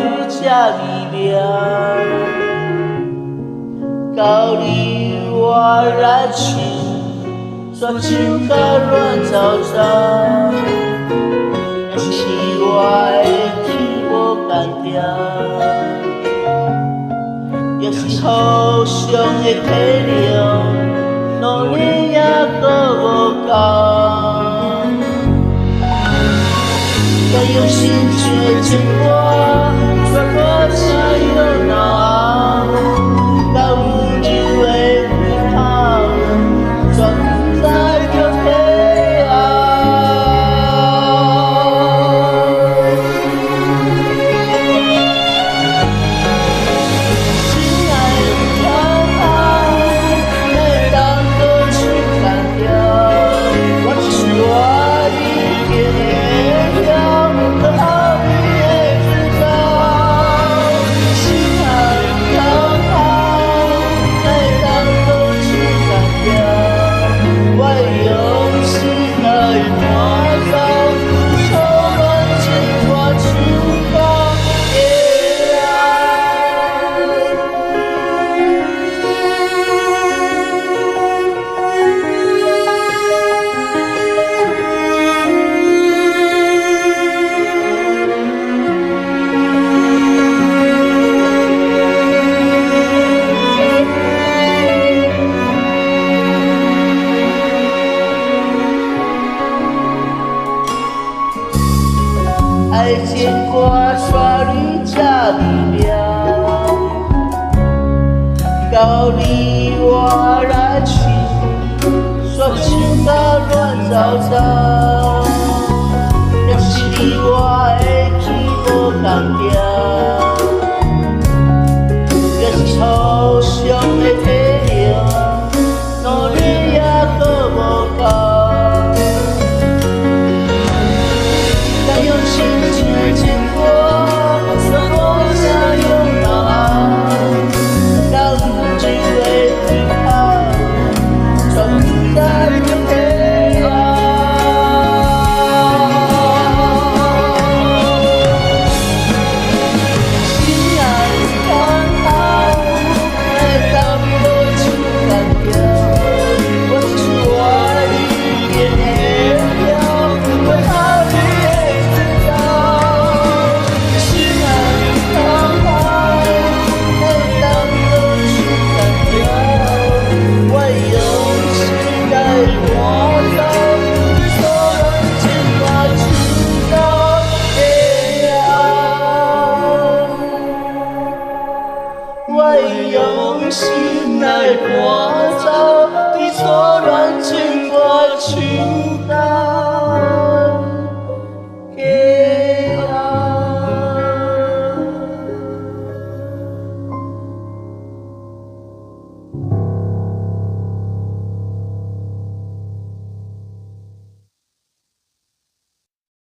你这美妙，到你我来唱，煞唱甲乱糟糟，也是我的天无共定，也是互相的体谅，努力也搁无够。该用心去牵挂，说我才有脑，该无尽为不好，装在这黑暗。亲爱的小孩，每当都去干掉，我是我一点。爱情歌旋律这美妙，到你我来唱，煞唱甲乱糟糟，也是你我的天无共定。